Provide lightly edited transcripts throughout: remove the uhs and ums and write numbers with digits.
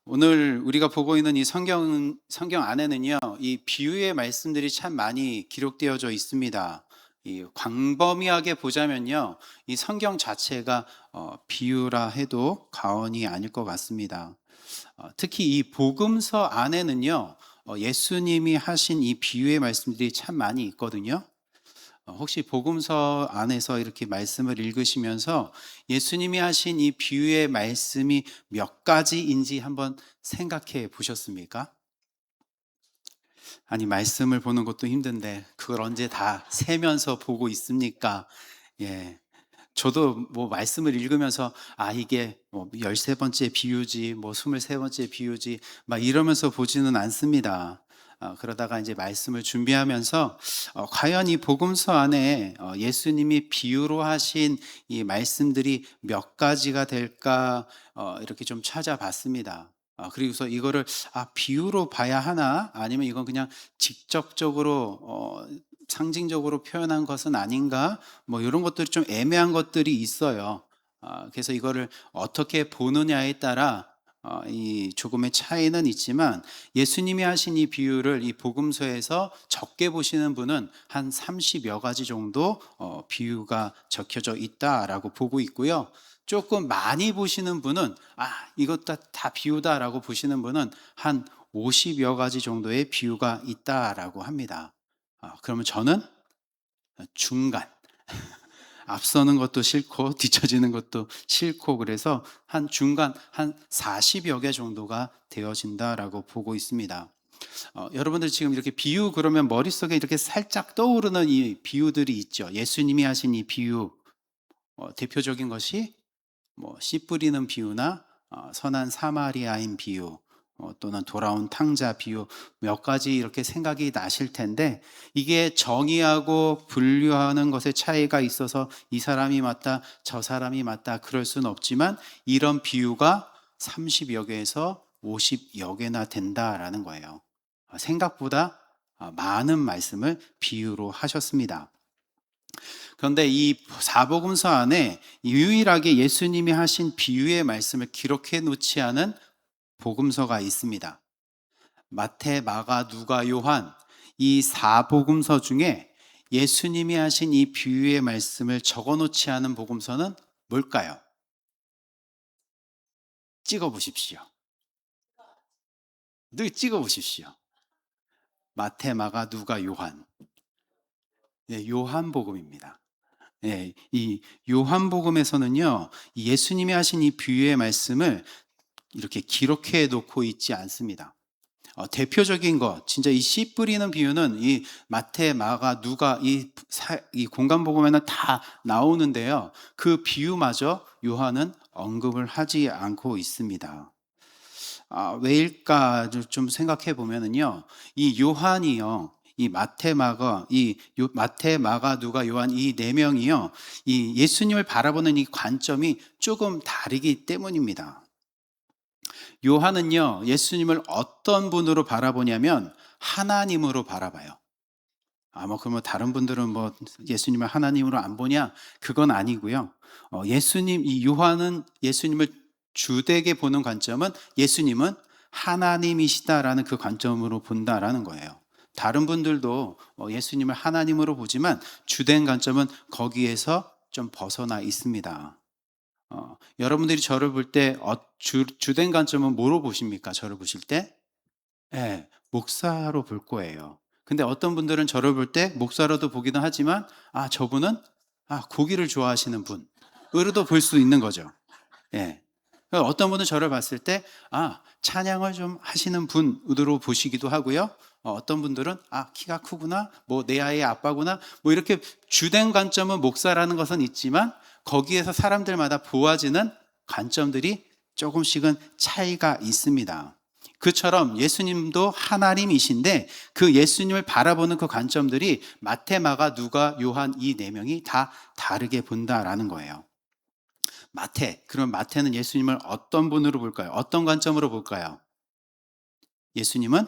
오늘 우리가 보고 있는 이 성경 안에는요, 이 비유의 말씀들이 참 많이 기록되어져 있습니다. 이 광범위하게 보자면요, 이 성경 자체가 비유라 해도 과언이 아닐 것 같습니다. 특히 이 복음서 안에는요, 예수님이 하신 이 비유의 말씀들이 참 많이 있거든요. 혹시 복음서 안에서 이렇게 말씀을 읽으시면서 예수님이 하신 이 비유의 말씀이 몇 가지인지 한번 생각해 보셨습니까? 아니, 말씀을 보는 것도 힘든데 그걸 언제 다 세면서 보고 있습니까? 예. 저도 뭐 말씀을 읽으면서 이게 뭐 13번째 비유지, 뭐 23번째 비유지, 막 이러면서 보지는 않습니다. 그러다가 이제 말씀을 준비하면서 과연 이 복음서 안에 예수님이 비유로 하신 이 말씀들이 몇 가지가 될까 이렇게 좀 찾아봤습니다. 그리고서 이거를 비유로 봐야 하나 아니면 이건 그냥 직접적으로 상징적으로 표현한 것은 아닌가 뭐 이런 것들이 좀 애매한 것들이 있어요. 그래서 이거를 어떻게 보느냐에 따라 이 조금의 차이는 있지만 예수님이 하신 이 비유를 이 복음서에서 적게 보시는 분은 한 30여 가지 정도 비유가 적혀져 있다라고 보고 있고요. 조금 많이 보시는 분은 이것 다 비유다라고 보시는 분은 한 50여 가지 정도의 비유가 있다라고 합니다. 그러면 저는 중간. 앞서는 것도 싫고 뒤처지는 것도 싫고 그래서 한 중간 한 40여 개 정도가 되어진다라고 보고 있습니다. 여러분들 지금 이렇게 비유 그러면 머릿속에 이렇게 살짝 떠오르는 이 비유들이 있죠. 예수님이 하신 이 비유 대표적인 것이 뭐 씨 뿌리는 비유나 선한 사마리아인 비유 또는 돌아온 탕자 비유 몇 가지 이렇게 생각이 나실 텐데 이게 정의하고 분류하는 것에 차이가 있어서 이 사람이 맞다 저 사람이 맞다 그럴 수는 없지만 이런 비유가 30여 개에서 50여 개나 된다라는 거예요. 생각보다 많은 말씀을 비유로 하셨습니다. 그런데 이 사복음서 안에 유일하게 예수님이 하신 비유의 말씀을 기록해 놓지 않은 복음서가 있습니다. 마태, 마가, 누가, 요한 이 사복음서 중에 예수님이 하신 이 비유의 말씀을 적어 놓지 않은 복음서는 뭘까요? 찍어 보십시오. 늘 찍어 보십시오. 마태, 마가, 누가, 요한. 네, 요한복음입니다. 예, 이 요한복음에서는요, 예수님이 하신 이 비유의 말씀을 이렇게 기록해 놓고 있지 않습니다. 대표적인 것, 진짜 이 씨 뿌리는 비유는 이 마태, 마가, 누가 이 공간복음에는 다 나오는데요. 그 비유마저 요한은 언급을 하지 않고 있습니다. 왜일까 좀 생각해 보면은요, 이 요한이요, 이 마태, 마가, 마태, 마가, 누가, 요한 이 네 명이요, 이 예수님을 바라보는 이 관점이 조금 다르기 때문입니다. 요한은요, 예수님을 어떤 분으로 바라보냐면 하나님으로 바라봐요. 뭐 그러면 다른 분들은 뭐 예수님을 하나님으로 안 보냐? 그건 아니고요. 이 요한은 예수님을 주되게 보는 관점은 예수님은 하나님이시다라는 그 관점으로 본다라는 거예요. 다른 분들도 예수님을 하나님으로 보지만 주된 관점은 거기에서 좀 벗어나 있습니다. 여러분들이 저를 볼 때 주된 관점은 뭐로 보십니까? 저를 보실 때? 예, 목사로 볼 거예요. 근데 어떤 분들은 저를 볼 때 목사로도 보기도 하지만 저분은 고기를 좋아하시는 분으로도 볼 수 있는 거죠. 예. 그러니까 어떤 분은 저를 봤을 때 찬양을 좀 하시는 분으로 보시기도 하고요. 어떤 분들은 키가 크구나, 뭐 내 아이의 아빠구나, 뭐 이렇게 주된 관점은 목사라는 것은 있지만 거기에서 사람들마다 보아지는 관점들이 조금씩은 차이가 있습니다. 그처럼 예수님도 하나님이신데 그 예수님을 바라보는 그 관점들이 마태, 마가, 누가, 요한 이 네 명이 다 다르게 본다라는 거예요. 그럼 마태는 예수님을 어떤 분으로 볼까요? 어떤 관점으로 볼까요? 예수님은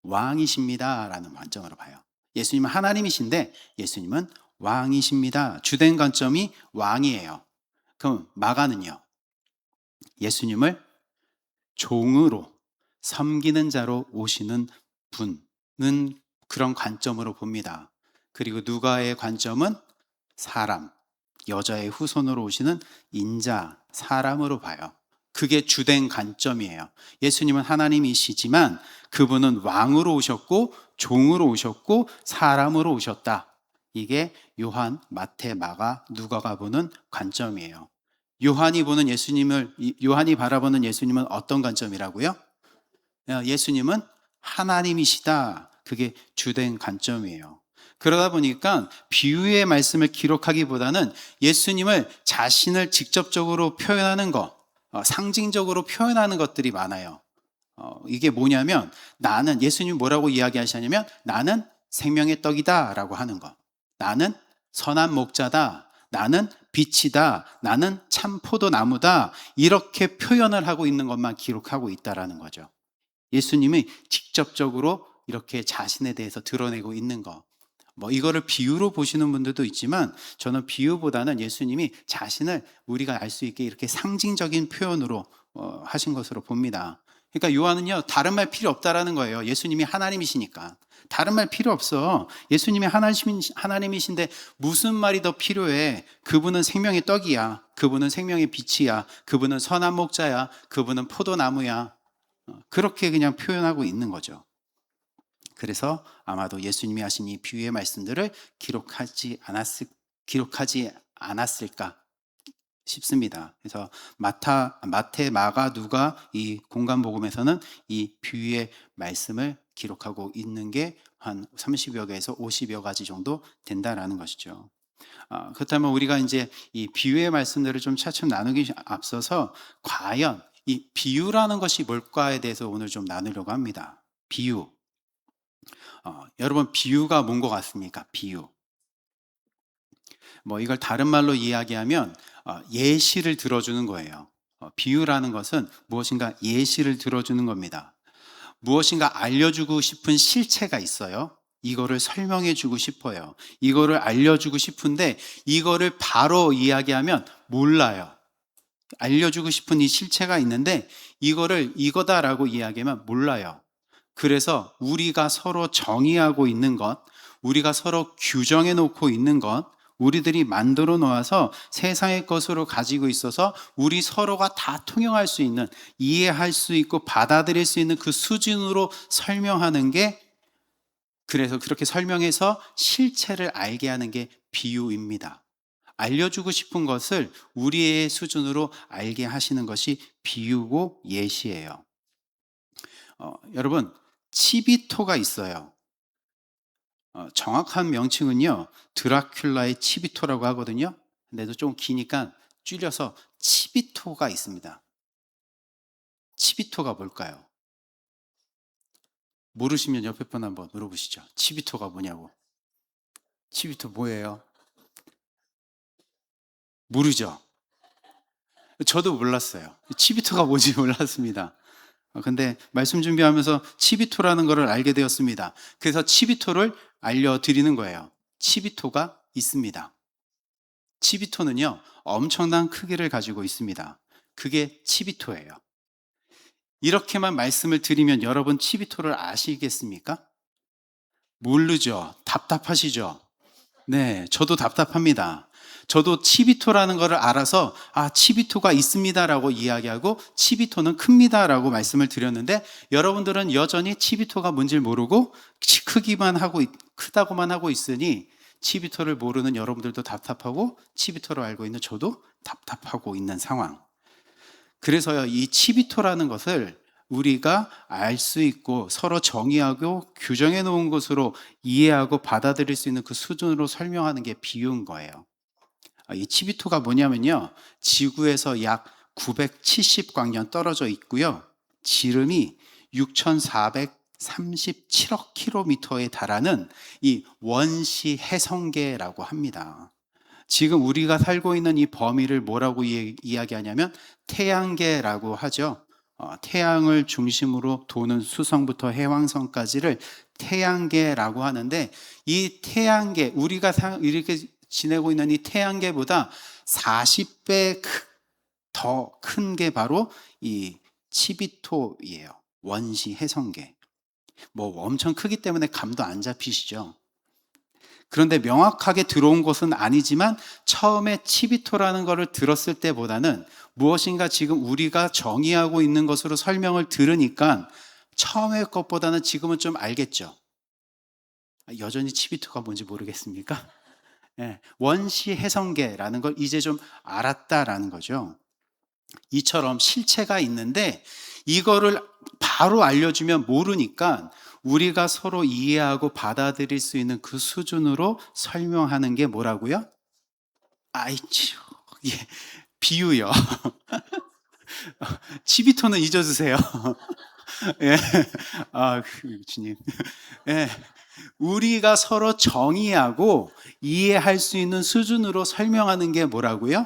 왕이십니다라는 관점으로 봐요. 예수님은 하나님이신데 예수님은 왕이십니다. 주된 관점이 왕이에요. 그럼 마가는요? 예수님을 종으로 섬기는 자로 오시는 분은 그런 관점으로 봅니다. 그리고 누가의 관점은 사람, 여자의 후손으로 오시는 인자, 사람으로 봐요. 그게 주된 관점이에요. 예수님은 하나님이시지만 그분은 왕으로 오셨고 종으로 오셨고 사람으로 오셨다. 이게 요한, 마태, 마가, 누가가 보는 관점이에요. 요한이 바라보는 예수님은 어떤 관점이라고요? 예수님은 하나님이시다. 그게 주된 관점이에요. 그러다 보니까 비유의 말씀을 기록하기보다는 예수님을 자신을 직접적으로 표현하는 것, 상징적으로 표현하는 것들이 많아요. 이게 뭐냐면 예수님이 뭐라고 이야기하시냐면 나는 생명의 떡이다 라고 하는 것. 나는 선한 목자다. 나는 빛이다. 나는 참 포도나무다. 이렇게 표현을 하고 있는 것만 기록하고 있다라는 거죠. 예수님이 직접적으로 이렇게 자신에 대해서 드러내고 있는 것. 이거를 비유로 보시는 분들도 있지만 저는 비유보다는 예수님이 자신을 우리가 알 수 있게 이렇게 상징적인 표현으로 하신 것으로 봅니다. 그러니까 요한은요, 다른 말 필요 없다라는 거예요. 예수님이 하나님이시니까. 다른 말 필요 없어. 예수님이 하나님이신데 무슨 말이 더 필요해? 그분은 생명의 떡이야. 그분은 생명의 빛이야. 그분은 선한 목자야. 그분은 포도나무야. 그렇게 그냥 표현하고 있는 거죠. 그래서 아마도 예수님이 하신 이 비유의 말씀들을 기록하지 않았을까 싶습니다. 그래서 마태, 마가, 누가 이 공간복음에서는 이 비유의 말씀을 기록하고 있는 게 한 30여 개에서 50여 가지 정도 된다라는 것이죠. 그렇다면 우리가 이제 이 비유의 말씀들을 좀 차츰 나누기 앞서서 과연 이 비유라는 것이 뭘까에 대해서 오늘 좀 나누려고 합니다. 비유. 여러분, 비유가 뭔 것 같습니까? 비유. 이걸 다른 말로 이야기하면 예시를 들어주는 거예요. 비유라는 것은 무엇인가 예시를 들어주는 겁니다. 무엇인가 알려주고 싶은 실체가 있어요. 이거를 설명해 주고 싶어요. 이거를 알려주고 싶은데 이거를 바로 이야기하면 몰라요. 알려주고 싶은 이 실체가 있는데 이거를 이거다라고 이야기하면 몰라요. 그래서 우리가 서로 정의하고 있는 것, 우리가 서로 규정해 놓고 있는 것, 우리들이 만들어 놓아서 세상의 것으로 가지고 있어서 우리 서로가 다 통용할 수 있는, 이해할 수 있고 받아들일 수 있는 그 수준으로 설명하는 게, 그래서 그렇게 설명해서 실체를 알게 하는 게 비유입니다. 알려주고 싶은 것을 우리의 수준으로 알게 하시는 것이 비유고 예시예요. 여러분, 치비토가 있어요. 정확한 명칭은요, 드라큘라의 치비토라고 하거든요. 근데도 좀 기니까 줄여서 치비토가 있습니다. 치비토가 뭘까요? 모르시면 옆에 분 한번 물어보시죠. 치비토가 뭐냐고. 치비토 뭐예요? 모르죠? 저도 몰랐어요. 치비토가 뭔지 몰랐습니다. 근데 말씀 준비하면서 치비토라는 것을 알게 되었습니다. 그래서 치비토를 알려드리는 거예요. 치비토가 있습니다. 치비토는요, 엄청난 크기를 가지고 있습니다. 그게 치비토예요. 이렇게만 말씀을 드리면 여러분 치비토를 아시겠습니까? 모르죠. 답답하시죠? 네, 저도 답답합니다. 저도 치비토라는 것을 알아서 치비토가 있습니다라고 이야기하고 치비토는 큽니다라고 말씀을 드렸는데 여러분들은 여전히 치비토가 뭔지 모르고 크다고만 하고 있으니 치비토를 모르는 여러분들도 답답하고 치비토를 알고 있는 저도 답답하고 있는 상황. 그래서요, 이 치비토라는 것을 우리가 알 수 있고 서로 정의하고 규정해 놓은 것으로 이해하고 받아들일 수 있는 그 수준으로 설명하는 게 비유인 거예요. 이 치비토가 뭐냐면요, 지구에서 약 970광년 떨어져 있고요, 지름이 6,437억 킬로미터에 달하는 이 원시 해성계라고 합니다. 지금 우리가 살고 있는 이 범위를 뭐라고 이야기하냐면 태양계라고 하죠. 태양을 중심으로 도는 수성부터 해왕성까지를 태양계라고 하는데, 이 태양계, 우리가 이렇게 지내고 있는 이 태양계보다 40배 더 큰 게 바로 이 치비토예요. 원시 해성계. 뭐 엄청 크기 때문에 감도 안 잡히시죠? 그런데 명확하게 들어온 것은 아니지만 처음에 치비토라는 것을 들었을 때보다는 무엇인가 지금 우리가 정의하고 있는 것으로 설명을 들으니까 처음의 것보다는 지금은 좀 알겠죠? 여전히 치비토가 뭔지 모르겠습니까? 예, 원시 해성계라는 걸 이제 좀 알았다라는 거죠. 이처럼 실체가 있는데 이거를 바로 알려주면 모르니까 우리가 서로 이해하고 받아들일 수 있는 그 수준으로 설명하는 게 뭐라고요? 아이치요. 예, 비유요. 치비토는 잊어주세요. 예. 주님. 예. 우리가 서로 정의하고 이해할 수 있는 수준으로 설명하는 게 뭐라고요?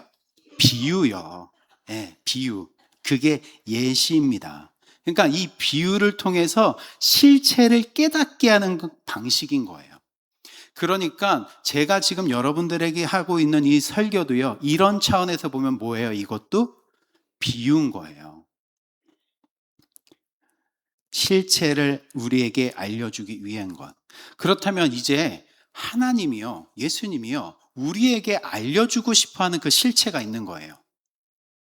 비유요. 예, 비유. 그게 예시입니다. 그러니까 이 비유를 통해서 실체를 깨닫게 하는 그 방식인 거예요. 그러니까 제가 지금 여러분들에게 하고 있는 이 설교도요, 이런 차원에서 보면 뭐예요? 이것도 비유인 거예요. 실체를 우리에게 알려주기 위한 것. 그렇다면 이제 하나님이요, 예수님이요, 우리에게 알려주고 싶어 하는 그 실체가 있는 거예요.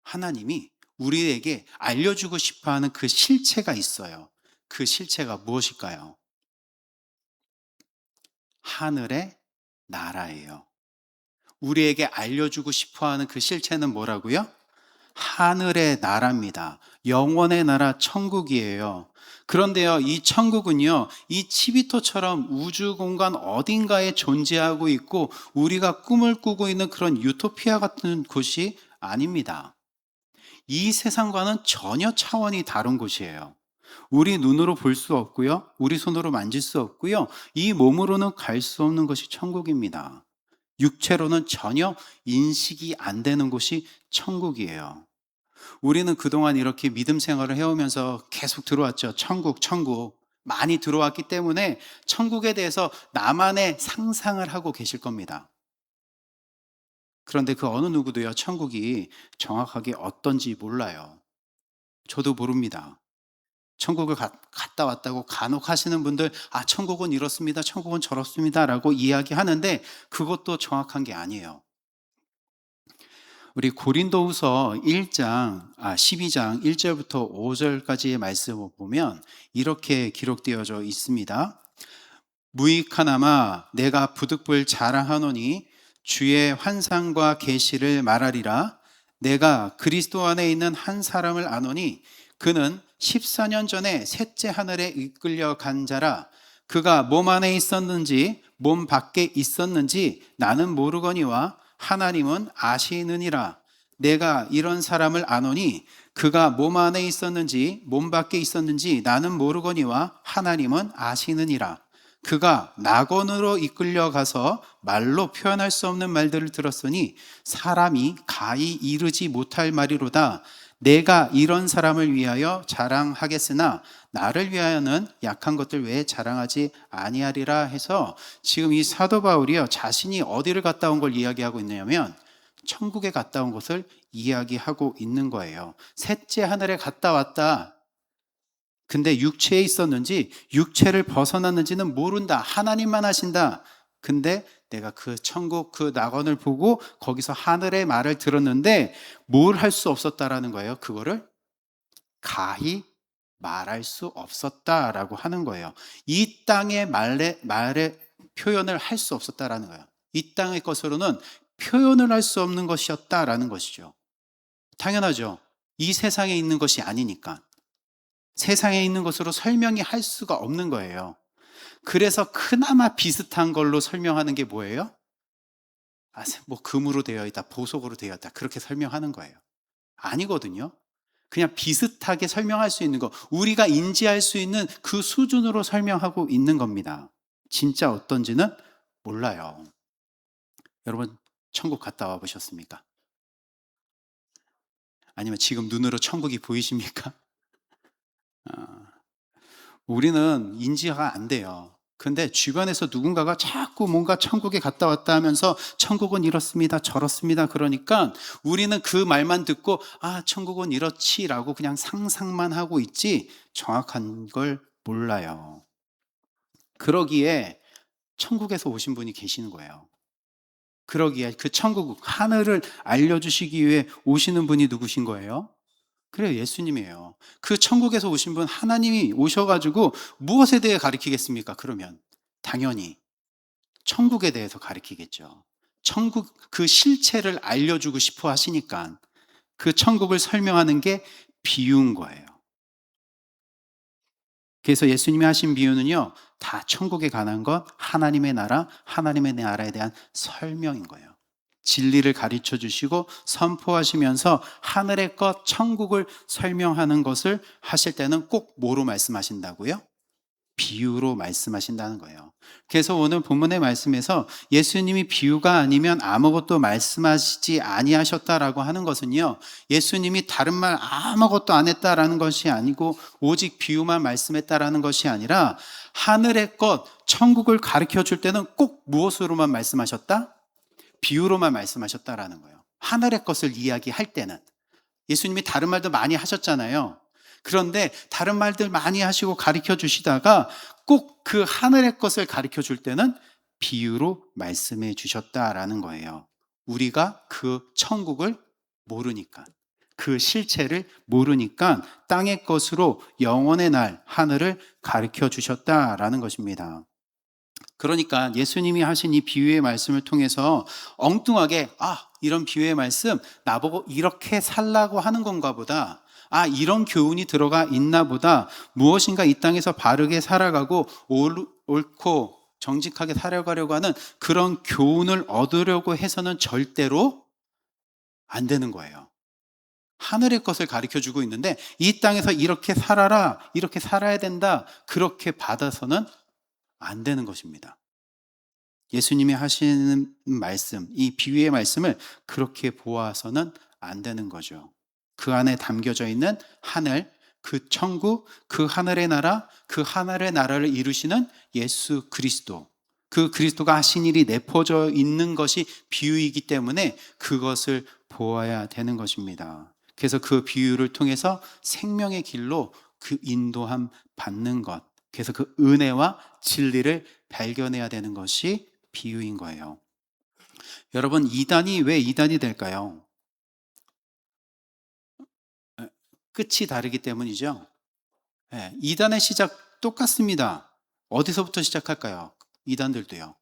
하나님이 우리에게 알려주고 싶어 하는 그 실체가 있어요. 그 실체가 무엇일까요? 하늘의 나라예요. 우리에게 알려주고 싶어 하는 그 실체는 뭐라고요? 하늘의 나라입니다. 영원의 나라 천국이에요. 그런데요, 이 천국은요, 이 치비토처럼 우주 공간 어딘가에 존재하고 있고 우리가 꿈을 꾸고 있는 그런 유토피아 같은 곳이 아닙니다. 이 세상과는 전혀 차원이 다른 곳이에요. 우리 눈으로 볼 수 없고요, 우리 손으로 만질 수 없고요, 이 몸으로는 갈 수 없는 것이 천국입니다. 육체로는 전혀 인식이 안 되는 곳이 천국이에요. 우리는 그동안 이렇게 믿음 생활을 해오면서 계속 들어왔죠. 천국, 천국. 많이 들어왔기 때문에 천국에 대해서 나만의 상상을 하고 계실 겁니다. 그런데 그 어느 누구도요, 천국이 정확하게 어떤지 몰라요. 저도 모릅니다. 천국을 갔다 왔다고 간혹 하시는 분들, 천국은 이렇습니다. 천국은 저렇습니다. 라고 이야기하는데 그것도 정확한 게 아니에요. 우리 고린도후서 12장 1절부터 5절까지의 말씀을 보면 이렇게 기록되어져 있습니다. 무익하나마 내가 부득불 자랑하노니 주의 환상과 계시를 말하리라. 내가 그리스도 안에 있는 한 사람을 아노니 그는 14년 전에 셋째 하늘에 이끌려 간 자라. 그가 몸 안에 있었는지 몸 밖에 있었는지 나는 모르거니와 하나님은 아시느니라. 내가 이런 사람을 아노니 그가 몸 안에 있었는지 몸 밖에 있었는지 나는 모르거니와 하나님은 아시느니라. 그가 낙원으로 이끌려 가서 말로 표현할 수 없는 말들을 들었으니 사람이 가히 이르지 못할 말이로다. 내가 이런 사람을 위하여 자랑하겠으나 나를 위하여는 약한 것들 외에 자랑하지 아니하리라 해서 지금 이 사도 바울이요, 자신이 어디를 갔다 온 걸 이야기하고 있냐면 천국에 갔다 온 것을 이야기하고 있는 거예요. 셋째 하늘에 갔다 왔다. 근데 육체에 있었는지 육체를 벗어났는지는 모른다. 하나님만 하신다. 근데 내가 그 천국 그 낙원을 보고 거기서 하늘의 말을 들었는데 뭘 할 수 없었다라는 거예요. 그거를 가히 말할 수 없었다라고 하는 거예요. 이 땅의 말의 표현을 할 수 없었다라는 거예요. 이 땅의 것으로는 표현을 할 수 없는 것이었다라는 것이죠. 당연하죠. 이 세상에 있는 것이 아니니까. 세상에 있는 것으로 설명이 할 수가 없는 거예요. 그래서 그나마 비슷한 걸로 설명하는 게 뭐예요? 뭐 금으로 되어 있다, 보석으로 되어 있다, 그렇게 설명하는 거예요. 아니거든요. 그냥 비슷하게 설명할 수 있는 거, 우리가 인지할 수 있는 그 수준으로 설명하고 있는 겁니다. 진짜 어떤지는 몰라요. 여러분, 천국 갔다 와 보셨습니까? 아니면 지금 눈으로 천국이 보이십니까? 우리는 인지가 안 돼요. 근데 주변에서 누군가가 자꾸 뭔가 천국에 갔다 왔다 하면서 천국은 이렇습니다, 저렇습니다. 그러니까 우리는 그 말만 듣고 아, 천국은 이렇지라고 그냥 상상만 하고 있지 정확한 걸 몰라요. 그러기에 천국에서 오신 분이 계시는 거예요. 그러기에 그 천국, 하늘을 알려주시기 위해 오시는 분이 누구신 거예요? 그래, 예수님이에요. 그 천국에서 오신 분 하나님이 오셔가지고 무엇에 대해 가르치겠습니까? 그러면 당연히 천국에 대해서 가르치겠죠. 천국 그 실체를 알려주고 싶어 하시니까 그 천국을 설명하는 게 비유인 거예요. 그래서 예수님이 하신 비유는요, 다 천국에 관한 것, 하나님의 나라에 대한 설명인 거예요. 진리를 가르쳐 주시고 선포하시면서 하늘의 것, 천국을 설명하는 것을 하실 때는 꼭 뭐로 말씀하신다고요? 비유로 말씀하신다는 거예요. 그래서 오늘 본문의 말씀에서 예수님이 비유가 아니면 아무것도 말씀하시지 아니하셨다라고 하는 것은요, 예수님이 다른 말 아무것도 안 했다라는 것이 아니고 오직 비유만 말씀했다라는 것이 아니라 하늘의 것, 천국을 가르쳐 줄 때는 꼭 무엇으로만 말씀하셨다? 비유로만 말씀하셨다라는 거예요. 하늘의 것을 이야기할 때는. 예수님이 다른 말도 많이 하셨잖아요. 그런데 다른 말들 많이 하시고 가르쳐 주시다가 꼭 그 하늘의 것을 가르쳐 줄 때는 비유로 말씀해 주셨다라는 거예요. 우리가 그 천국을 모르니까, 그 실체를 모르니까 땅의 것으로 영원의 날 하늘을 가르쳐 주셨다라는 것입니다. 그러니까 예수님이 하신 이 비유의 말씀을 통해서 엉뚱하게 이런 비유의 말씀 나보고 이렇게 살라고 하는 건가 보다, 이런 교훈이 들어가 있나 보다, 무엇인가 이 땅에서 바르게 살아가고 옳고 정직하게 살아가려고 하는 그런 교훈을 얻으려고 해서는 절대로 안 되는 거예요. 하늘의 것을 가르쳐 주고 있는데 이 땅에서 이렇게 살아라, 이렇게 살아야 된다, 그렇게 받아서는 안 되는 것입니다. 예수님이 하시는 말씀, 이 비유의 말씀을 그렇게 보아서는 안 되는 거죠. 그 안에 담겨져 있는 하늘, 그 천국, 그 하늘의 나라, 그 하늘의 나라를 이루시는 예수 그리스도, 그 그리스도가 하신 일이 내포져 있는 것이 비유이기 때문에 그것을 보아야 되는 것입니다. 그래서 그 비유를 통해서 생명의 길로 그 인도함 받는 것, 그래서 그 은혜와 진리를 발견해야 되는 것이 비유인 거예요. 여러분, 이단이 왜 이단이 될까요? 끝이 다르기 때문이죠. 이단의 시작 똑같습니다. 어디서부터 시작할까요? 이단들도요.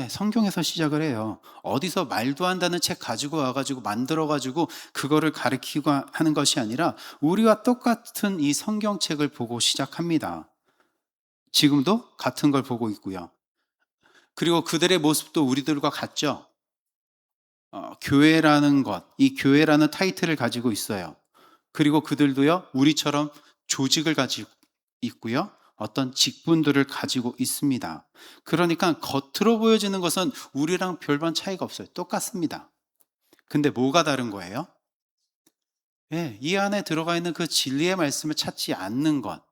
성경에서 시작을 해요. 어디서 말도 한다는 책 가지고 와가지고 만들어가지고 그거를 가르치고 하는 것이 아니라 우리와 똑같은 이 성경책을 보고 시작합니다. 지금도 같은 걸 보고 있고요. 그리고 그들의 모습도 우리들과 같죠. 교회라는 것, 이 교회라는 타이틀을 가지고 있어요. 그리고 그들도요, 우리처럼 조직을 가지고 있고요, 어떤 직분들을 가지고 있습니다. 그러니까 겉으로 보여지는 것은 우리랑 별반 차이가 없어요. 똑같습니다. 근데 뭐가 다른 거예요? 이 안에 들어가 있는 그 진리의 말씀을 찾지 않는 것,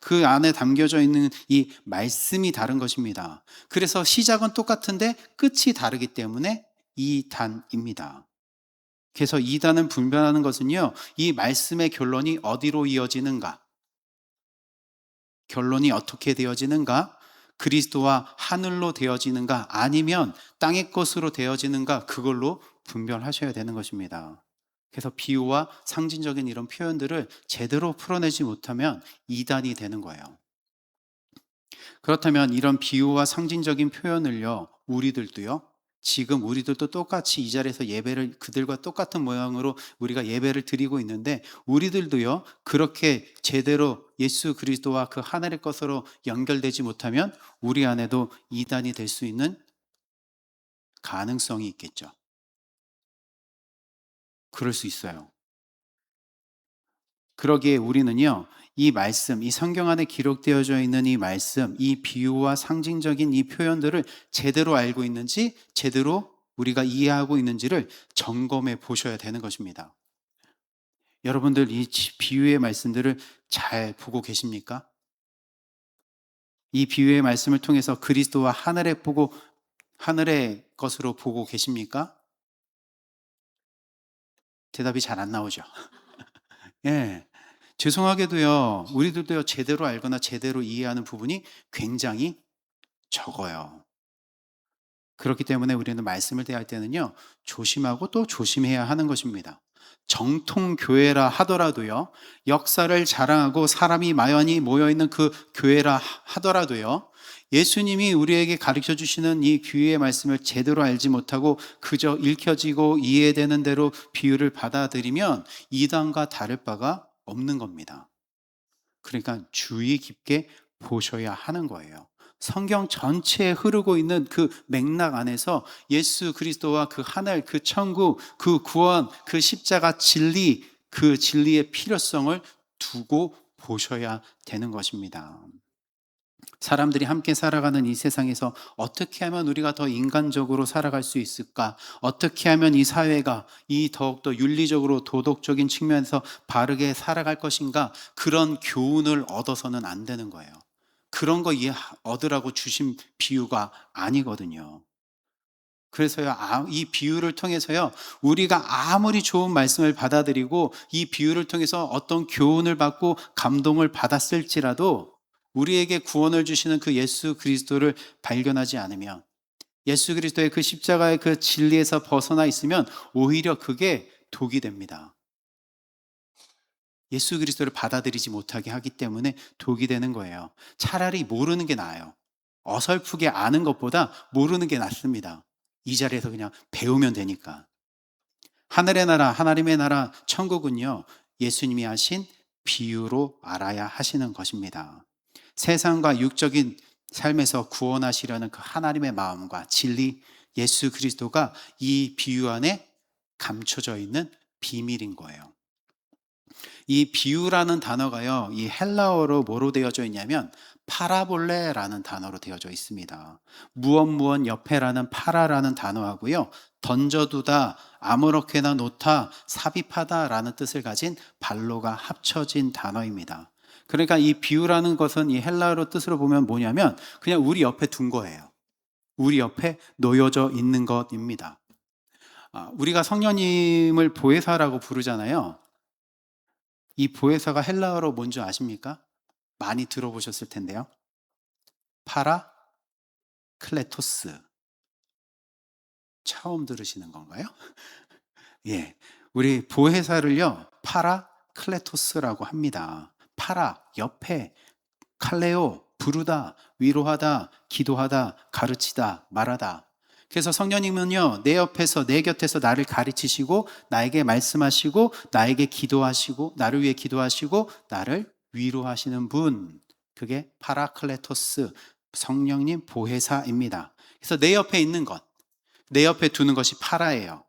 그 안에 담겨져 있는 이 말씀이 다른 것입니다. 그래서 시작은 똑같은데 끝이 다르기 때문에 이단입니다. 그래서 이단은 분별하는 것은요, 이 말씀의 결론이 어디로 이어지는가, 결론이 어떻게 되어지는가, 그리스도와 하늘로 되어지는가, 아니면 땅의 것으로 되어지는가, 그걸로 분별하셔야 되는 것입니다. 그래서 비유와 상징적인 이런 표현들을 제대로 풀어내지 못하면 이단이 되는 거예요. 그렇다면 이런 비유와 상징적인 표현을요, 지금 우리들도 똑같이 이 자리에서 예배를 그들과 똑같은 모양으로 우리가 예배를 드리고 있는데, 우리들도요, 그렇게 제대로 예수 그리스도와 그 하늘의 것으로 연결되지 못하면 우리 안에도 이단이 될 수 있는 가능성이 있겠죠. 그럴 수 있어요. 그러기에 우리는요, 이 말씀, 이 성경 안에 기록되어져 있는 이 말씀, 이 비유와 상징적인 이 표현들을 제대로 알고 있는지, 제대로 우리가 이해하고 있는지를 점검해 보셔야 되는 것입니다. 여러분들 이 비유의 말씀들을 잘 보고 계십니까? 이 비유의 말씀을 통해서 그리스도와 하늘의 것으로 보고 계십니까? 대답이 잘 안 나오죠. 예. 죄송하게도요, 우리들도요, 제대로 알거나 제대로 이해하는 부분이 굉장히 적어요. 그렇기 때문에 우리는 말씀을 대할 때는요, 조심하고 또 조심해야 하는 것입니다. 정통 교회라 하더라도요, 역사를 자랑하고 사람이 많이 모여있는 그 교회라 하더라도요, 예수님이 우리에게 가르쳐 주시는 이 귀의 말씀을 제대로 알지 못하고 그저 읽혀지고 이해되는 대로 비유를 받아들이면 이단과 다를 바가 없는 겁니다. 그러니까 주의 깊게 보셔야 하는 거예요. 성경 전체에 흐르고 있는 그 맥락 안에서 예수 그리스도와 그 하늘, 그 천국, 그 구원, 그 십자가 진리, 그 진리의 필요성을 두고 보셔야 되는 것입니다. 사람들이 함께 살아가는 이 세상에서 어떻게 하면 우리가 더 인간적으로 살아갈 수 있을까? 어떻게 하면 이 사회가 이 더욱더 윤리적으로 도덕적인 측면에서 바르게 살아갈 것인가? 그런 교훈을 얻어서는 안 되는 거예요. 그런 거 얻으라고 주신 비유가 아니거든요. 그래서요, 이 비유를 통해서요, 우리가 아무리 좋은 말씀을 받아들이고 이 비유를 통해서 어떤 교훈을 받고 감동을 받았을지라도 우리에게 구원을 주시는 그 예수 그리스도를 발견하지 않으면, 예수 그리스도의 그 십자가의 그 진리에서 벗어나 있으면 오히려 그게 독이 됩니다. 예수 그리스도를 받아들이지 못하게 하기 때문에 독이 되는 거예요. 차라리 모르는 게 나아요. 어설프게 아는 것보다 모르는 게 낫습니다. 이 자리에서 그냥 배우면 되니까. 하늘의 나라, 하나님의 나라, 천국은요, 예수님이 하신 비유로 알아야 하시는 것입니다. 세상과 육적인 삶에서 구원하시려는 그 하나님의 마음과 진리, 예수 그리스도가 이 비유 안에 감춰져 있는 비밀인 거예요. 이 비유라는 단어가요, 이 헬라어로 뭐로 되어져 있냐면 파라볼레라는 단어로 되어져 있습니다. 무엇 옆에라는 파라라는 단어하고요, 던져두다, 아무렇게나 놓다, 삽입하다라는 뜻을 가진 발로가 합쳐진 단어입니다. 그러니까 이 비유라는 것은 이 헬라어로 뜻으로 보면 뭐냐면 그냥 우리 옆에 둔 거예요. 우리 옆에 놓여져 있는 것입니다. 우리가 성령님을 보혜사라고 부르잖아요. 이 보혜사가 헬라어로 뭔지 아십니까? 많이 들어보셨을 텐데요. 파라클레토스. 처음 들으시는 건가요? 예. 우리 보혜사를요, 파라클레토스라고 합니다. 파라, 옆에, 칼레오, 부르다, 위로하다, 기도하다, 가르치다, 말하다. 그래서 성령님은요, 내 옆에서, 내 곁에서 나를 가르치시고, 나에게 말씀하시고, 나에게 기도하시고, 나를 위해 기도하시고, 나를 위로하시는 분. 그게 파라클레토스, 성령님 보혜사입니다. 그래서 내 옆에 있는 것, 내 옆에 두는 것이 파라예요.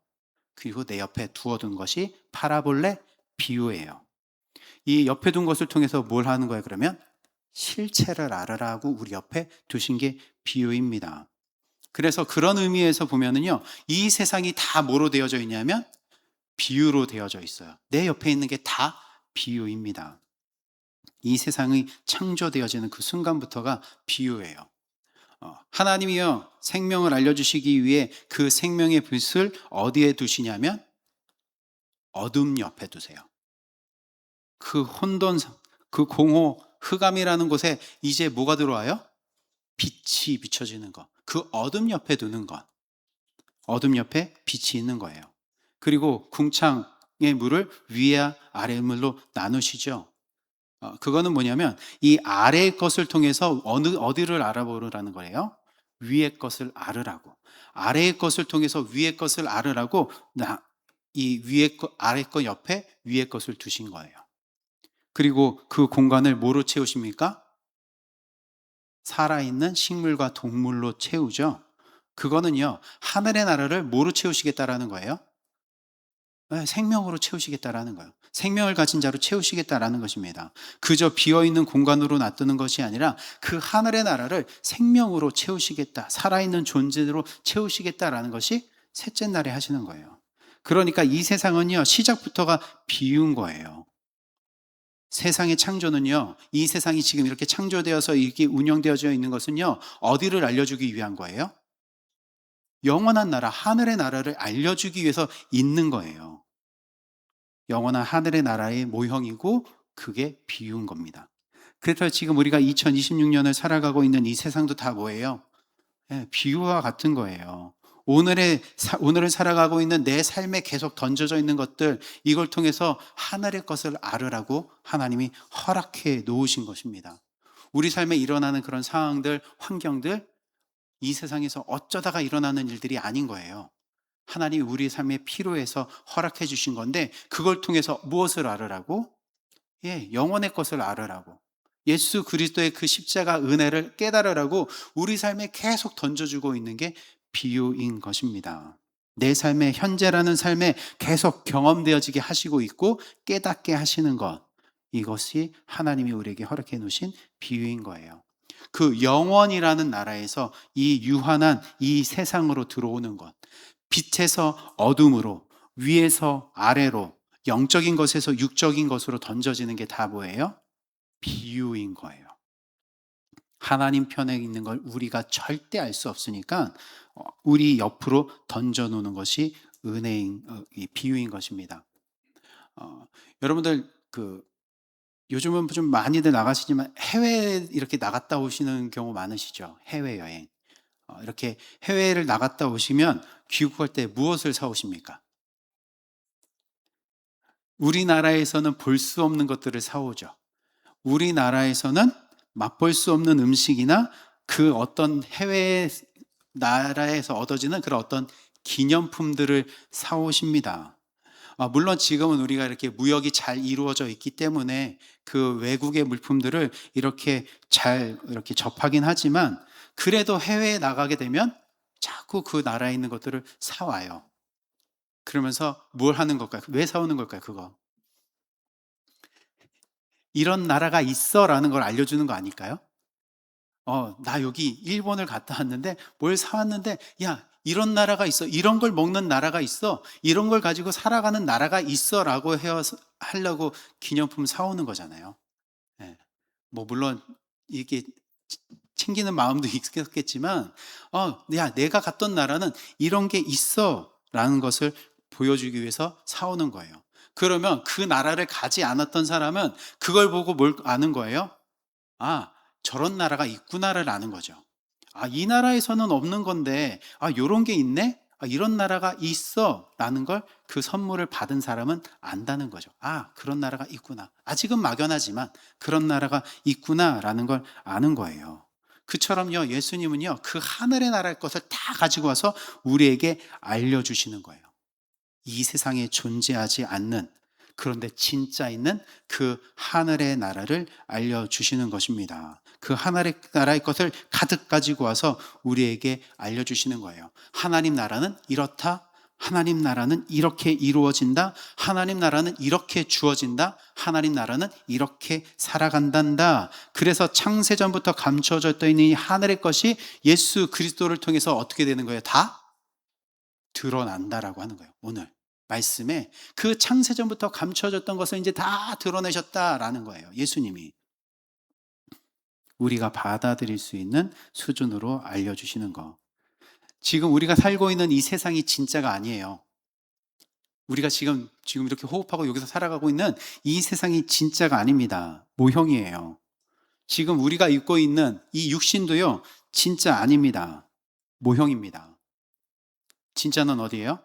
그리고 내 옆에 두어둔 것이 파라볼레, 비유예요. 이 옆에 둔 것을 통해서 뭘 하는 거예요, 그러면? 실체를 알아라고 우리 옆에 두신 게 비유입니다. 그래서 그런 의미에서 보면은요, 이 세상이 다 뭐로 되어져 있냐면 비유로 되어져 있어요. 내 옆에 있는 게 다 비유입니다. 이 세상이 창조되어지는 그 순간부터가 비유예요. 하나님이요, 생명을 알려주시기 위해 그 생명의 빛을 어디에 두시냐면 어둠 옆에 두세요. 그 혼돈, 그 공허, 흑암이라는 곳에 이제 뭐가 들어와요? 빛이 비춰지는 것. 그 어둠 옆에 두는 것. 어둠 옆에 빛이 있는 거예요. 그리고 궁창의 물을 위와 아래 물로 나누시죠. 그거는 뭐냐면 이 아래의 것을 통해서 어디를 알아보라는 거예요? 위의 것을 알으라고. 아래의 것을 통해서 위의 것을 알으라고 이 위의 것, 아래 것 옆에 위의 것을 두신 거예요. 그리고 그 공간을 뭐로 채우십니까? 살아있는 식물과 동물로 채우죠. 그거는요, 하늘의 나라를 뭐로 채우시겠다라는 거예요? 생명으로 채우시겠다라는 거예요. 생명을 가진 자로 채우시겠다라는 것입니다. 그저 비어있는 공간으로 놔두는 것이 아니라 그 하늘의 나라를 생명으로 채우시겠다, 살아있는 존재로 채우시겠다라는 것이 셋째 날에 하시는 거예요. 그러니까 이 세상은요, 시작부터가 비유인 거예요. 세상의 창조는요, 이 세상이 지금 이렇게 창조되어서 이게 운영되어져 있는 것은요, 어디를 알려주기 위한 거예요? 영원한 나라, 하늘의 나라를 알려주기 위해서 있는 거예요. 영원한 하늘의 나라의 모형이고 그게 비유인 겁니다. 그래서 지금 우리가 2026년을 살아가고 있는 이 세상도 다 뭐예요? 예, 비유와 같은 거예요. 오늘을 살아가고 있는 내 삶에 계속 던져져 있는 것들, 이걸 통해서 하늘의 것을 알으라고 하나님이 허락해 놓으신 것입니다. 우리 삶에 일어나는 그런 상황들, 환경들, 이 세상에서 어쩌다가 일어나는 일들이 아닌 거예요. 하나님이 우리 삶에 필요해서 허락해 주신 건데, 그걸 통해서 무엇을 알으라고? 예, 영혼의 것을 알으라고. 예수 그리스도의 그 십자가 은혜를 깨달으라고 우리 삶에 계속 던져주고 있는 게 비유인 것입니다. 내 삶의 현재라는 삶에 계속 경험되어지게 하시고 있고 깨닫게 하시는 것. 이것이 하나님이 우리에게 허락해 놓으신 비유인 거예요. 그 영원이라는 나라에서 이 유한한 이 세상으로 들어오는 것. 빛에서 어둠으로, 위에서 아래로, 영적인 것에서 육적인 것으로 던져지는 게 다 뭐예요? 비유인 거예요. 하나님 편에 있는 걸 우리가 절대 알 수 없으니까 우리 옆으로 던져놓는 것이 은혜인, 이 비유인 것입니다. 여러분들 요즘은 좀 많이들 나가시지만 해외 이렇게 나갔다 오시는 경우 많으시죠? 해외여행. 이렇게 해외를 나갔다 오시면 귀국할 때 무엇을 사오십니까? 우리나라에서는 볼 수 없는 것들을 사오죠. 우리나라에서는 맛볼 수 없는 음식이나 그 어떤 해외 나라에서 얻어지는 그런 어떤 기념품들을 사오십니다. 물론 지금은 우리가 이렇게 무역이 잘 이루어져 있기 때문에 그 외국의 물품들을 이렇게 잘 이렇게 접하긴 하지만 그래도 해외에 나가게 되면 자꾸 그 나라에 있는 것들을 사와요. 그러면서 뭘 하는 걸까요? 왜 사오는 걸까요? 그거. 이런 나라가 있어라는 걸 알려주는 거 아닐까요? 나 여기 일본을 갔다 왔는데 뭘 사왔는데, 야, 이런 나라가 있어. 이런 걸 먹는 나라가 있어. 이런 걸 가지고 살아가는 나라가 있어. 라고 하려고 기념품 사오는 거잖아요. 예. 뭐, 물론, 이게 챙기는 마음도 있겠지만, 야, 내가 갔던 나라는 이런 게 있어. 라는 것을 보여주기 위해서 사오는 거예요. 그러면 그 나라를 가지 않았던 사람은 그걸 보고 뭘 아는 거예요? 아, 저런 나라가 있구나를 아는 거죠. 이 나라에서는 없는 건데, 요런 게 있네? 이런 나라가 있어. 라는 걸 그 선물을 받은 사람은 안다는 거죠. 그런 나라가 있구나. 아직은 막연하지만 그런 나라가 있구나. 라는 걸 아는 거예요. 그처럼요, 예수님은요, 그 하늘의 나라의 것을 다 가지고 와서 우리에게 알려주시는 거예요. 이 세상에 존재하지 않는, 그런데 진짜 있는 그 하늘의 나라를 알려주시는 것입니다. 그 하늘의 나라의 것을 가득 가지고 와서 우리에게 알려주시는 거예요. 하나님 나라는 이렇다. 하나님 나라는 이렇게 이루어진다. 하나님 나라는 이렇게 주어진다. 하나님 나라는 이렇게 살아간단다. 그래서 창세전부터 감춰져 있던 이 하늘의 것이 예수 그리스도를 통해서 어떻게 되는 거예요? 다 드러난다라고 하는 거예요. 오늘 말씀에 그 창세전부터 감춰졌던 것을 이제 다 드러내셨다라는 거예요. 예수님이 우리가 받아들일 수 있는 수준으로 알려주시는 거. 지금 우리가 살고 있는 이 세상이 진짜가 아니에요. 우리가 지금 이렇게 호흡하고 여기서 살아가고 있는 이 세상이 진짜가 아닙니다. 모형이에요. 지금 우리가 입고 있는 이 육신도요, 진짜 아닙니다. 모형입니다. 진짜는 어디예요?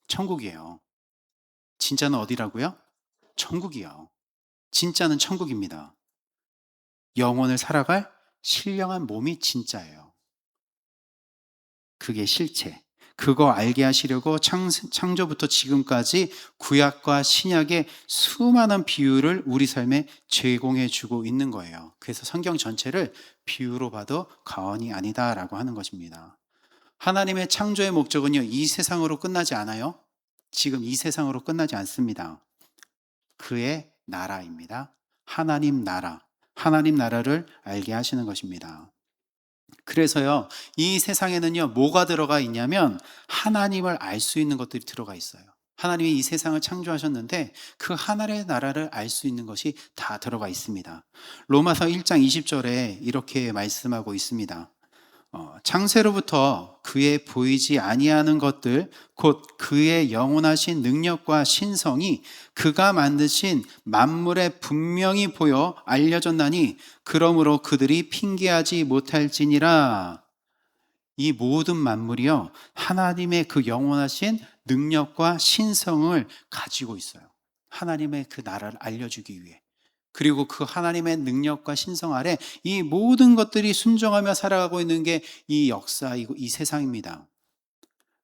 천국이에요. 진짜는 어디라고요? 천국이요. 진짜는 천국입니다. 영혼을 살아갈 신령한 몸이 진짜예요. 그게 실체. 그거 알게 하시려고 창조부터 지금까지 구약과 신약의 수많은 비유를 우리 삶에 제공해 주고 있는 거예요. 그래서 성경 전체를 비유로 봐도 과언이 아니다라고 하는 것입니다. 하나님의 창조의 목적은요, 이 세상으로 끝나지 않아요. 지금 이 세상으로 끝나지 않습니다. 그의 나라입니다. 하나님 나라. 하나님 나라를 알게 하시는 것입니다. 그래서요, 이 세상에는요, 뭐가 들어가 있냐면 하나님을 알 수 있는 것들이 들어가 있어요. 하나님이 이 세상을 창조하셨는데 그 하늘의 나라를 알 수 있는 것이 다 들어가 있습니다. 로마서 1장 20절에 이렇게 말씀하고 있습니다. 창세로부터 그의 보이지 아니하는 것들 곧 그의 영원하신 능력과 신성이 그가 만드신 만물에 분명히 보여 알려졌나니 그러므로 그들이 핑계하지 못할지니라. 이 모든 만물이요 하나님의 그 영원하신 능력과 신성을 가지고 있어요. 하나님의 그 나라를 알려주기 위해. 그리고 그 하나님의 능력과 신성 아래 이 모든 것들이 순종하며 살아가고 있는 게 이 역사이고 이 세상입니다.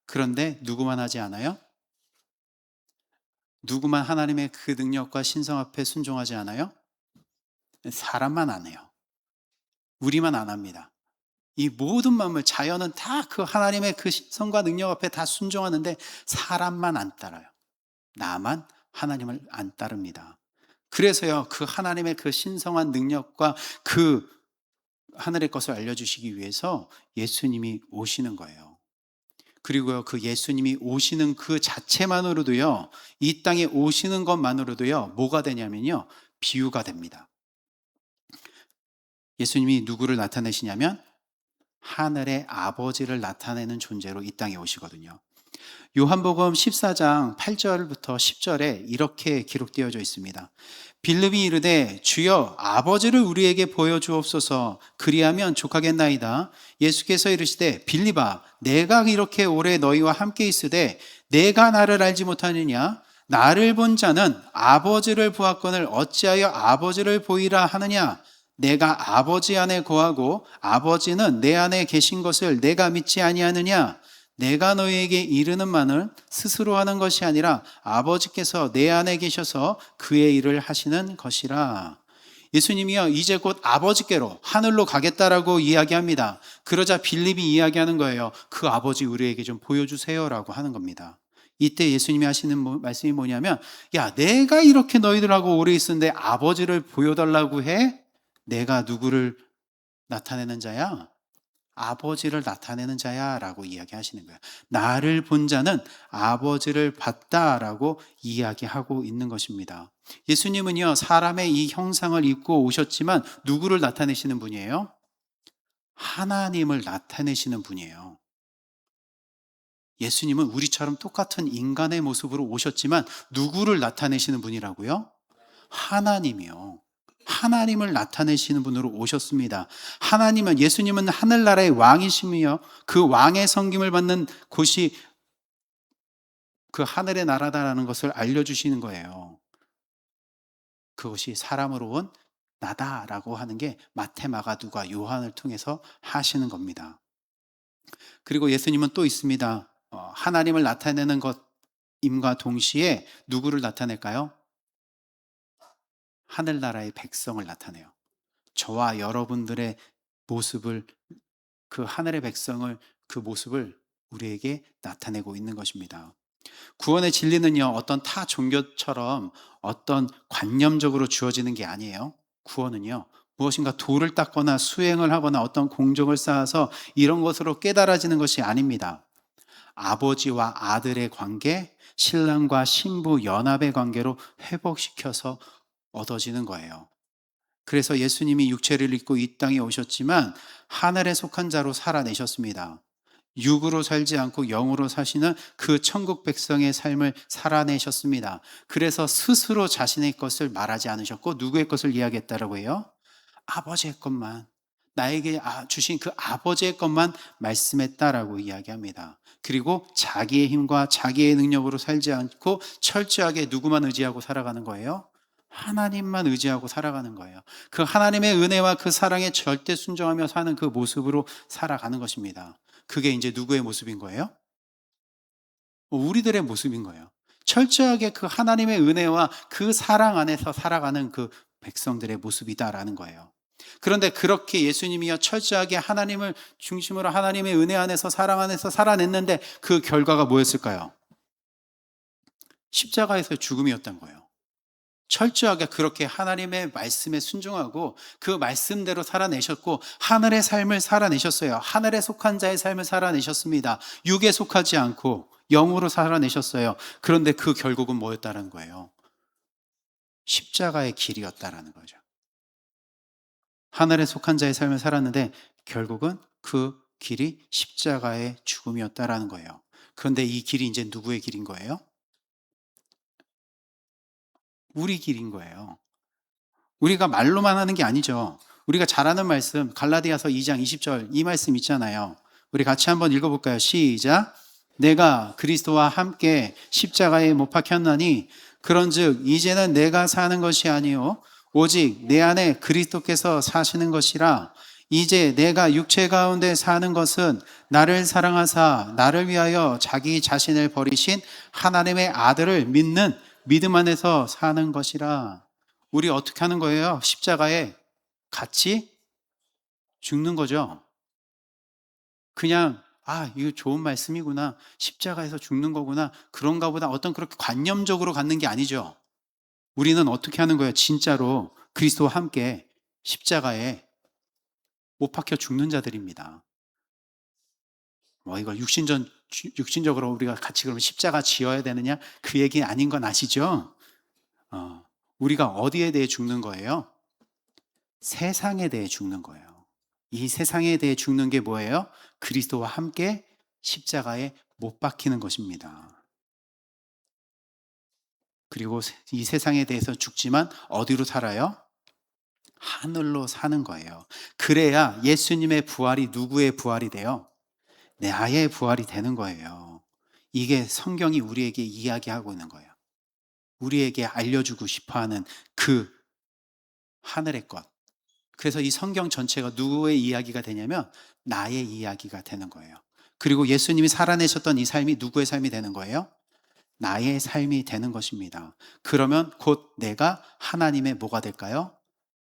그런데 누구만 하지 않아요? 누구만 하나님의 그 능력과 신성 앞에 순종하지 않아요? 사람만 안 해요. 우리만 안 합니다. 이 모든 만물, 자연은 다 그 하나님의 그 신성과 능력 앞에 다 순종하는데 사람만 안 따라요. 나만 하나님을 안 따릅니다. 그래서요, 그 하나님의 그 신성한 능력과 그 하늘의 것을 알려주시기 위해서 예수님이 오시는 거예요. 그리고요, 그 예수님이 오시는 그 자체만으로도요, 이 땅에 오시는 것만으로도요, 뭐가 되냐면요, 비유가 됩니다. 예수님이 누구를 나타내시냐면 하늘의 아버지를 나타내는 존재로 이 땅에 오시거든요. 요한복음 14장 8절부터 10절에 이렇게 기록되어져 있습니다. 빌립이 이르되 주여 아버지를 우리에게 보여주옵소서 그리하면 족하겠나이다. 예수께서 이르시되 빌립아 내가 이렇게 오래 너희와 함께 있으되 내가 나를 알지 못하느냐? 나를 본 자는 아버지를 보았거늘 어찌하여 아버지를 보이라 하느냐? 내가 아버지 안에 거하고 아버지는 내 안에 계신 것을 내가 믿지 아니하느냐? 내가 너희에게 이르는 말은 스스로 하는 것이 아니라 아버지께서 내 안에 계셔서 그의 일을 하시는 것이라. 예수님이요 이제 곧 아버지께로 하늘로 가겠다라고 이야기합니다. 그러자 빌립이 이야기하는 거예요. 그 아버지 우리에게 좀 보여주세요라고 하는 겁니다. 이때 예수님이 하시는 말씀이 뭐냐면 야 내가 이렇게 너희들하고 오래 있었는데 아버지를 보여달라고 해? 내가 누구를 나타내는 자야? 아버지를 나타내는 자야 라고 이야기하시는 거예요. 나를 본 자는 아버지를 봤다라고 이야기하고 있는 것입니다. 예수님은요 사람의 이 형상을 입고 오셨지만 누구를 나타내시는 분이에요? 하나님을 나타내시는 분이에요. 예수님은 우리처럼 똑같은 인간의 모습으로 오셨지만 누구를 나타내시는 분이라고요? 하나님이요. 하나님을 나타내시는 분으로 오셨습니다. 하나님은 예수님은 하늘나라의 왕이시며 그 왕의 섬김을 받는 곳이 그 하늘의 나라다라는 것을 알려주시는 거예요. 그것이 사람으로 온 나다라고 하는 게 마태, 마가, 누가, 요한을 통해서 하시는 겁니다. 그리고 예수님은 또 있습니다. 하나님을 나타내는 것임과 동시에 누구를 나타낼까요? 하늘나라의 백성을 나타내요. 저와 여러분들의 모습을 그 하늘의 백성을 그 모습을 우리에게 나타내고 있는 것입니다. 구원의 진리는요 어떤 타 종교처럼 어떤 관념적으로 주어지는 게 아니에요. 구원은요 무엇인가 도를 닦거나 수행을 하거나 어떤 공적을 쌓아서 이런 것으로 깨달아지는 것이 아닙니다. 아버지와 아들의 관계, 신랑과 신부 연합의 관계로 회복시켜서 얻어지는 거예요. 그래서 예수님이 육체를 입고 이 땅에 오셨지만 하늘에 속한 자로 살아내셨습니다. 육으로 살지 않고 영으로 사시는 그 천국 백성의 삶을 살아내셨습니다. 그래서 스스로 자신의 것을 말하지 않으셨고 누구의 것을 이야기했다라고 해요? 아버지의 것만, 나에게 주신 그 아버지의 것만 말씀했다라고 이야기합니다. 그리고 자기의 힘과 자기의 능력으로 살지 않고 철저하게 누구만 의지하고 살아가는 거예요? 하나님만 의지하고 살아가는 거예요. 그 하나님의 은혜와 그 사랑에 절대 순종하며 사는 그 모습으로 살아가는 것입니다. 그게 이제 누구의 모습인 거예요? 우리들의 모습인 거예요. 철저하게 그 하나님의 은혜와 그 사랑 안에서 살아가는 그 백성들의 모습이다라는 거예요. 그런데 그렇게 예수님이요 철저하게 하나님을 중심으로 하나님의 은혜 안에서 사랑 안에서 살아냈는데 그 결과가 뭐였을까요? 십자가에서 죽음이었던 거예요. 철저하게 그렇게 하나님의 말씀에 순종하고 그 말씀대로 살아내셨고 하늘의 삶을 살아내셨어요. 하늘에 속한 자의 삶을 살아내셨습니다. 육에 속하지 않고 영으로 살아내셨어요. 그런데 그 결국은 뭐였다는 거예요? 십자가의 길이었다라는 거죠. 하늘에 속한 자의 삶을 살았는데 결국은 그 길이 십자가의 죽음이었다라는 거예요. 그런데 이 길이 이제 누구의 길인 거예요? 우리 길인 거예요. 우리가 말로만 하는 게 아니죠. 우리가 잘 아는 말씀 갈라디아서 2장 20절 이 말씀 있잖아요. 우리 같이 한번 읽어볼까요? 시작. 내가 그리스도와 함께 십자가에 못 박혔나니 그런즉 이제는 내가 사는 것이 아니요 오직 내 안에 그리스도께서 사시는 것이라. 이제 내가 육체 가운데 사는 것은 나를 사랑하사 나를 위하여 자기 자신을 버리신 하나님의 아들을 믿는 믿음 안에서 사는 것이라. 우리 어떻게 하는 거예요? 십자가에 같이 죽는 거죠. 그냥 이거 좋은 말씀이구나. 십자가에서 죽는 거구나. 그런가 보다 어떤 그렇게 관념적으로 갖는 게 아니죠. 우리는 어떻게 하는 거예요? 진짜로 그리스도와 함께 십자가에 못 박혀 죽는 자들입니다. 이걸 육신적으로 우리가 같이 그러면 십자가 지어야 되느냐? 그 얘기 아닌 건 아시죠? 우리가 어디에 대해 죽는 거예요? 세상에 대해 죽는 거예요. 이 세상에 대해 죽는 게 뭐예요? 그리스도와 함께 십자가에 못 박히는 것입니다. 그리고 이 세상에 대해서 죽지만 어디로 살아요? 하늘로 사는 거예요. 그래야 예수님의 부활이 누구의 부활이 돼요? 나의 부활이 되는 거예요. 이게 성경이 우리에게 이야기하고 있는 거예요. 우리에게 알려주고 싶어하는 그 하늘의 것. 그래서 이 성경 전체가 누구의 이야기가 되냐면 나의 이야기가 되는 거예요. 그리고 예수님이 살아내셨던 이 삶이 누구의 삶이 되는 거예요? 나의 삶이 되는 것입니다. 그러면 곧 내가 하나님의 뭐가 될까요?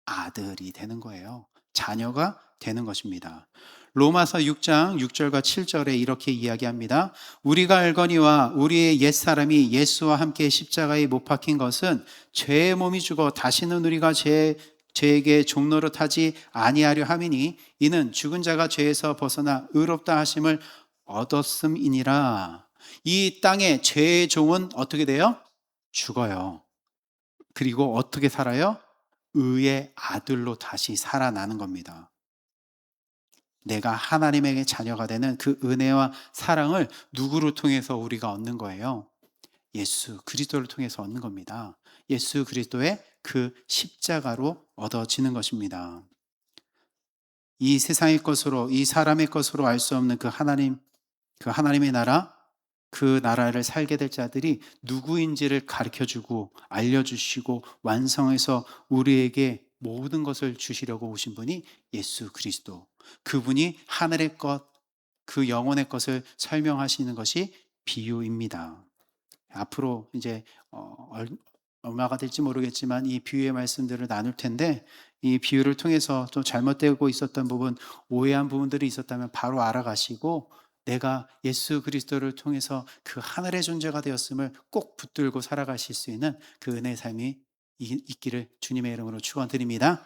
아들이 되는 거예요. 자녀가 되는 것입니다. 로마서 6장 6절과 7절에 이렇게 이야기합니다. 우리가 알거니와 우리의 옛사람이 예수와 함께 십자가에 못 박힌 것은 죄의 몸이 죽어 다시는 우리가 죄에게 종노릇하지 아니하려 함이니 이는 죽은 자가 죄에서 벗어나 의롭다 하심을 얻었음이니라. 이 땅에 죄의 종은 어떻게 돼요? 죽어요. 그리고 어떻게 살아요? 의의 아들로 다시 살아나는 겁니다. 내가 하나님에게 자녀가 되는 그 은혜와 사랑을 누구를 통해서 우리가 얻는 거예요? 예수 그리스도를 통해서 얻는 겁니다. 예수 그리스도의 그 십자가로 얻어지는 것입니다. 이 세상의 것으로, 이 사람의 것으로 알 수 없는 그 하나님, 그 하나님의 나라, 그 나라를 살게 될 자들이 누구인지를 가르쳐주고 알려주시고 완성해서 우리에게 모든 것을 주시려고 오신 분이 예수 그리스도. 그분이 하늘의 것, 그 영혼의 것을 설명하시는 것이 비유입니다. 앞으로 이제 얼마가 될지 모르겠지만 이 비유의 말씀들을 나눌 텐데 이 비유를 통해서 좀 잘못되고 있었던 부분, 오해한 부분들이 있었다면 바로 알아가시고 내가 예수 그리스도를 통해서 그 하늘의 존재가 되었음을 꼭 붙들고 살아가실 수 있는 그 은혜의 삶이 있기를 주님의 이름으로 축원드립니다.